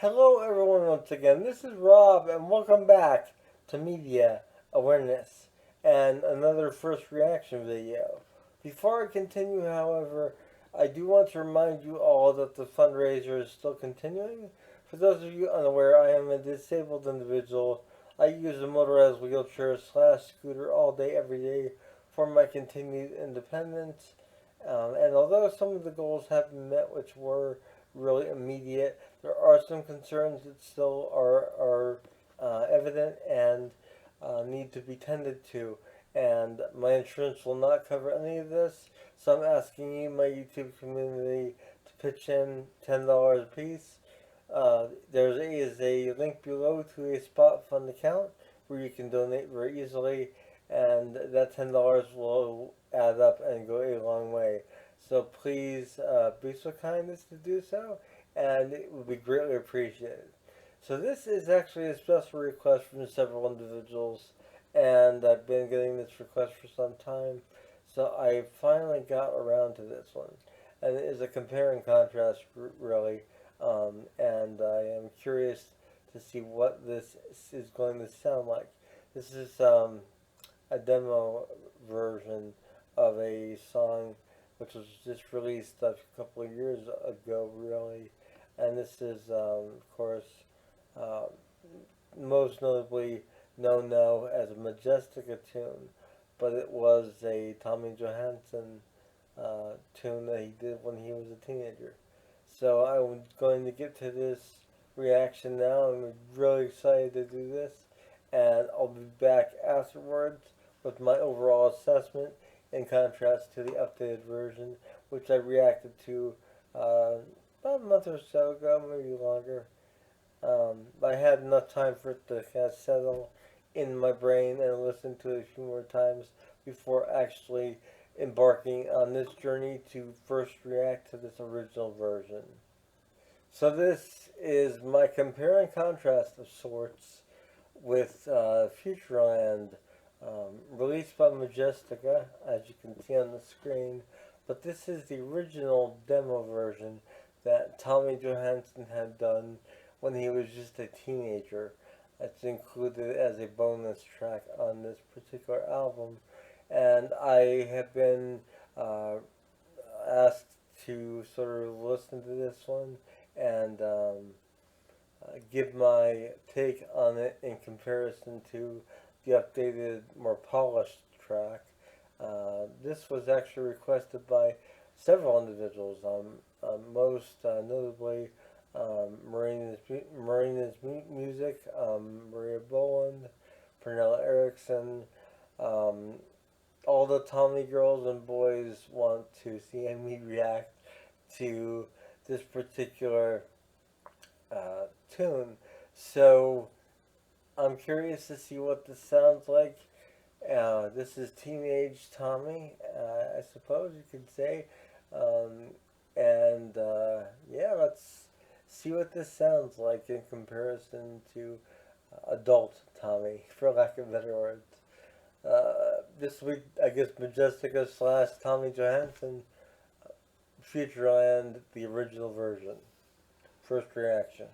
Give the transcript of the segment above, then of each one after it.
Hello everyone once again, this is Rob and welcome back to Media Awareness and another first reaction video. Before I continue, however, I do want to remind you all that the fundraiser is still continuing. For those of you unaware, I am a disabled individual. I use a motorized wheelchair / scooter all day every day for my continued independence. And although some of the goals have been met, which were really immediate, there are some concerns that still are evident and need to be tended to. And my insurance will not cover any of this, so I'm asking you, my YouTube community, to pitch in $10 a piece. There is a link below to a spot fund account where you can donate very easily, and that $10 will add up and go a long way. So please be so kind as to do so, and it would be greatly appreciated. So this is actually a special request from several individuals, and I've been getting this request for some time, so I finally got around to this one. And it is a compare and contrast, really, and I am curious to see what this is going to sound like. This is a demo version of a song which was just released a couple of years ago, really. And this is, of course, most notably known now as a Majestica tune, but it was a Tommy Johansson tune that he did when he was a teenager. So I'm going to get to this reaction now. I'm really excited to do this, and I'll be back afterwards with my overall assessment in contrast to the updated version, which I reacted to about a month or so ago, maybe longer. I had enough time for it to kind of settle in my brain and listen to it a few more times before actually embarking on this journey to first react to this original version. So this is my compare and contrast of sorts with Future Land, released by Majestica, as you can see on the screen, but this is the original demo version that Tommy Johansson had done when he was just a teenager. It's included as a bonus track on this particular album, and I have been asked to sort of listen to this one and give my take on it in comparison to the updated, more polished track. This was actually requested by several individuals, most notably Marina's Music, Maria Boland, Pernilla Erickson. All the Tommy girls and boys want to see me react to this particular tune. So I'm curious to see what this sounds like. This is teenage Tommy, I suppose you could say. Yeah, let's see what this sounds like in comparison to adult Tommy, for lack of better words. This week, I guess Majestica / Tommy Johansson, Future Land, the original version. First reaction.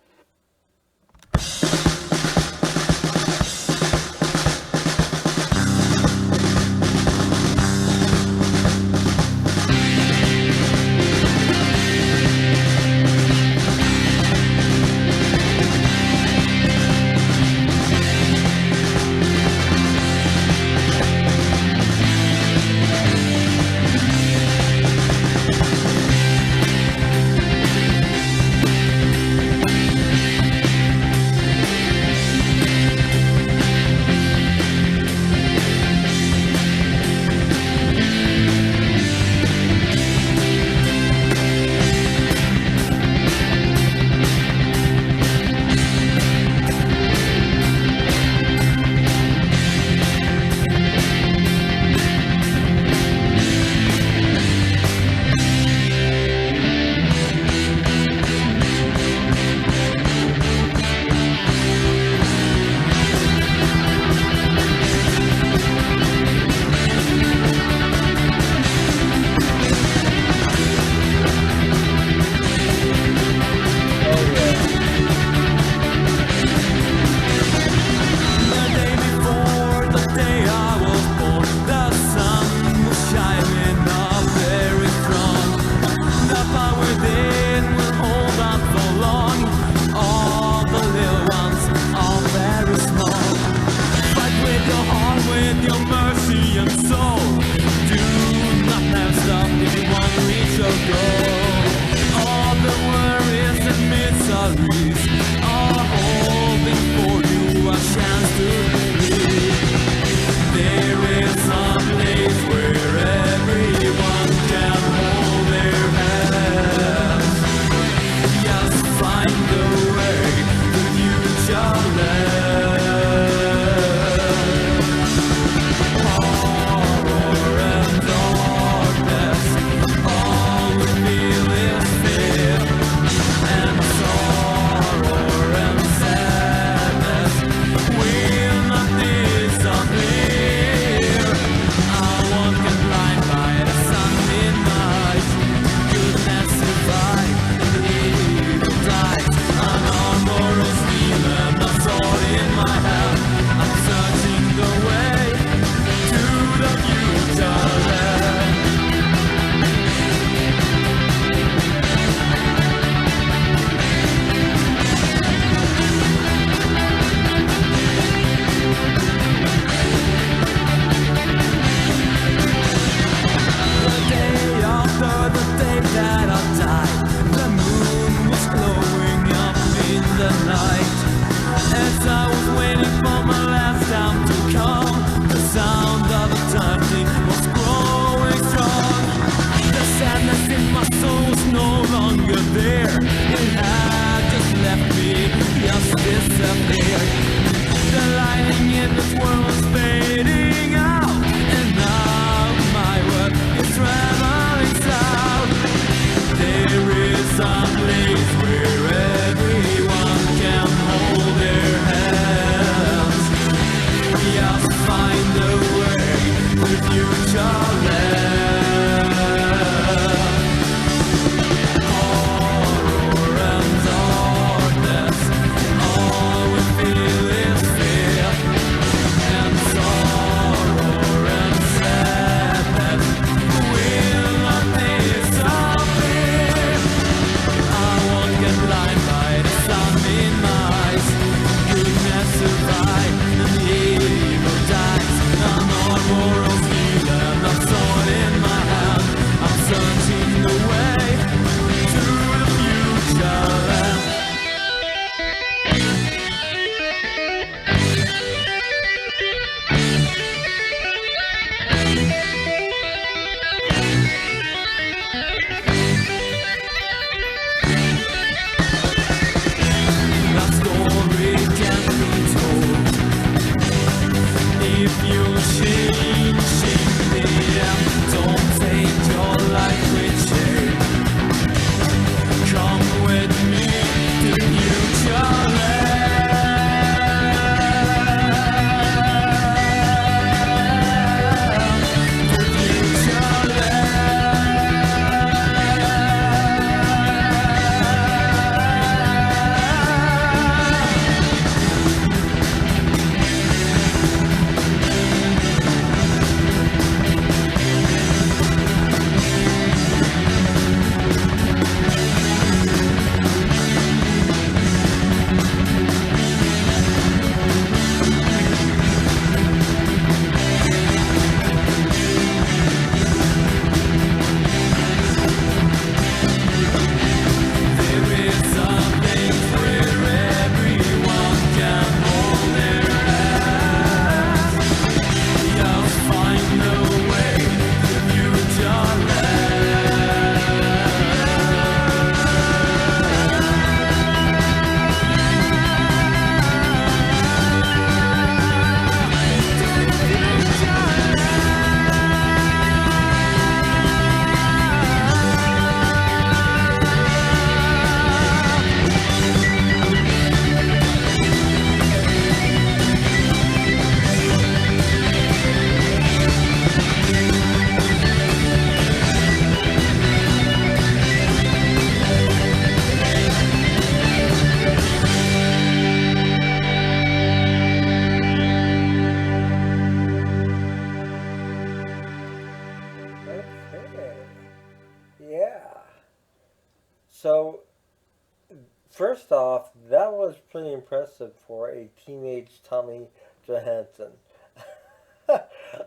first off, that was pretty impressive for a teenage Tommy Johansson.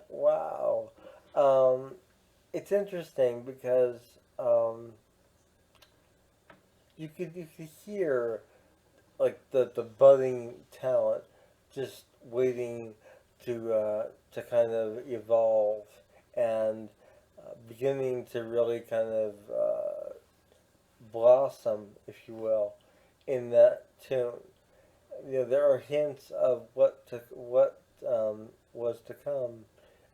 Wow. Um, it's interesting because um, you could hear like the budding talent just waiting to kind of evolve and beginning to really kind of blossom, if you will, in that tune. You know, there are hints of what was to come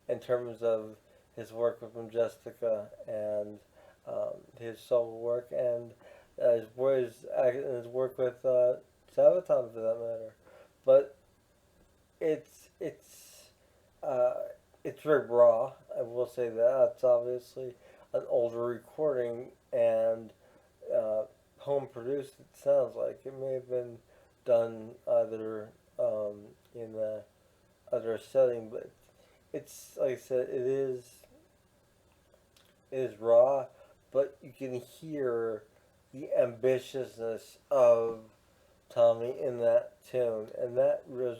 in terms of his work with Majestica and his solo work and his work with Sabaton for that matter. But it's it's uh, it's very raw. I will say that it's obviously an older recording and uh, home produced. It sounds like it may have been done either in a other setting, but it's like I said, it is raw, but you can hear the ambitiousness of Tommy in that tune, and that was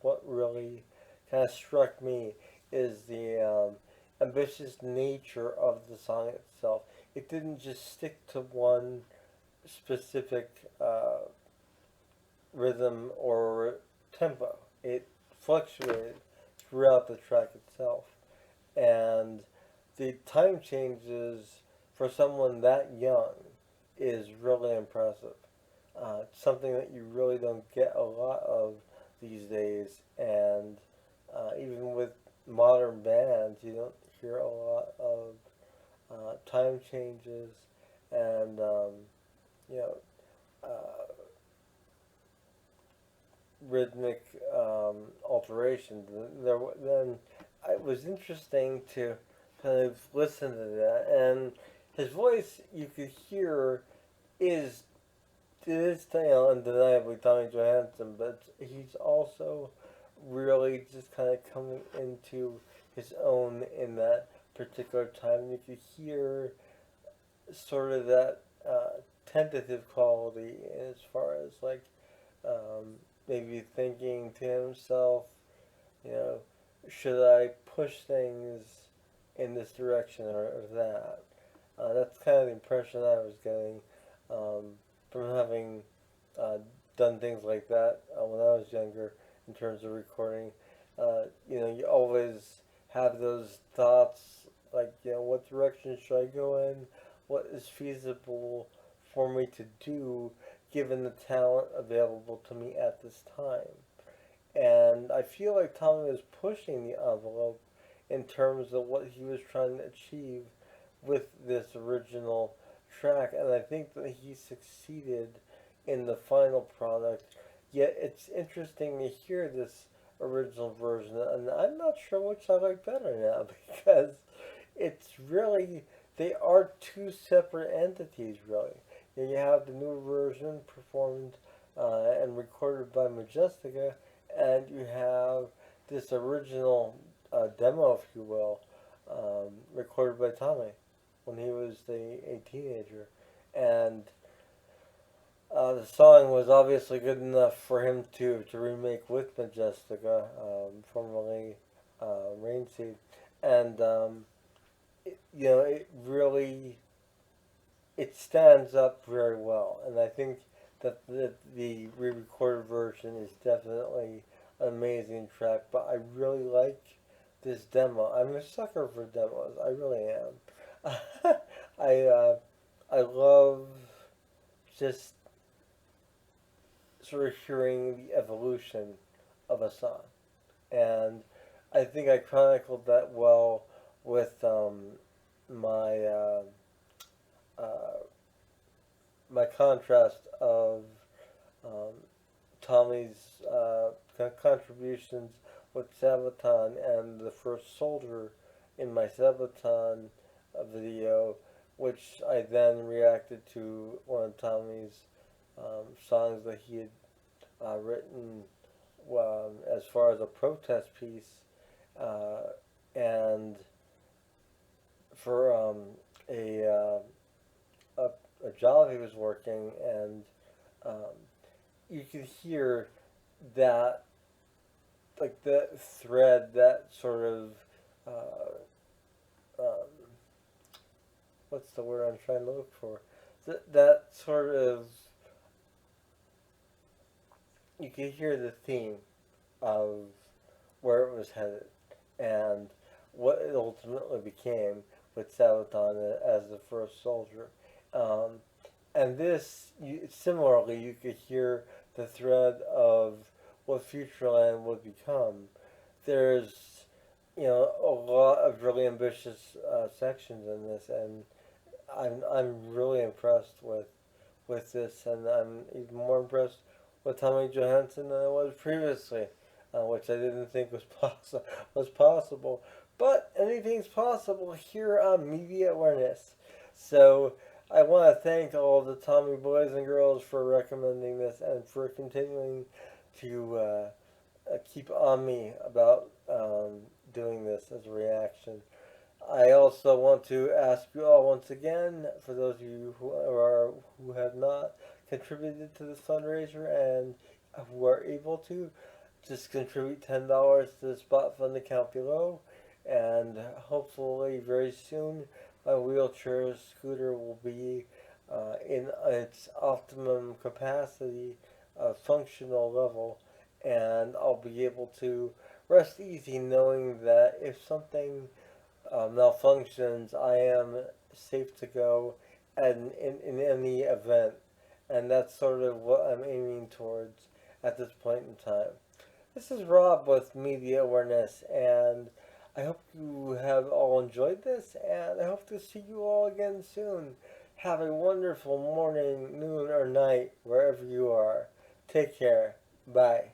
what really kind of struck me is the ambitious nature of the song itself. It didn't just stick to one specific rhythm or tempo. It fluctuated throughout the track itself, and the time changes for someone that young is really impressive. It's something that you really don't get a lot of these days, and even with modern bands, you don't hear a lot of time changes and you know rhythmic alterations. Then it was interesting to kind of listen to that, and his voice you could hear is it is undeniably Tommy Johansson, but he's also really just kind of coming into his own in that particular time. You could hear sort of that tentative quality as far as like um, maybe thinking to himself, you know, should I push things in this direction or that? That's kind of the impression I was getting um, from having uh, done things like that when I was younger in terms of recording. You always have those thoughts like, what direction should I go in? What is feasible for me to do given the talent available to me at this time? And I feel like Tommy was pushing the envelope in terms of what he was trying to achieve with this original track, and I think that he succeeded in the final product. Yet it's interesting to hear this original version, and I'm not sure which I like better now because it's really they are two separate entities, really. You have the new version performed and recorded by Majestica, and you have this original demo, if you will, recorded by Tommy when he was a teenager. And the song was obviously good enough for him to remake with Majestica, formerly Rainseed. And, it really, it stands up very well. And I think that the re-recorded version is definitely an amazing track. But I really like this demo. I'm a sucker for demos. I really am. I love just sort of hearing the evolution of a song, and I think I chronicled that well with my uh, my contrast of um, Tommy's contributions with Sabaton and the first soldier in my Sabaton video, which I then reacted to one of Tommy's songs that he had written as far as a protest piece uh, and for a, a job he was working, and um, you can hear that, like the thread, that sort of, um, what's the word I'm trying to look for? That sort of, you can hear the theme of where it was headed and what it ultimately became with Sabaton as the first soldier. Um, and this, similarly, you could hear the thread of what Futureland would become. There's, a lot of really ambitious sections in this, and I'm really impressed with this, and I'm even more impressed with Tommy Johansson than I was previously, which I didn't think was possible. But anything's possible here on Media Awareness. So I want to thank all of the Tommy boys and girls for recommending this and for continuing to keep on me about doing this as a reaction. I also want to ask you all once again, for those of you who have not contributed to this fundraiser and who are able to, just contribute $10 to the spot fund account below, and hopefully very soon my wheelchair scooter will be in its optimum capacity, functional level, and I'll be able to rest easy knowing that if something malfunctions, I am safe to go in any event. And that's sort of what I'm aiming towards at this point in time. This is Rob with Media Awareness, and I hope you have all enjoyed this, and I hope to see you all again soon. Have a wonderful morning, noon, or night, wherever you are. Take care. Bye.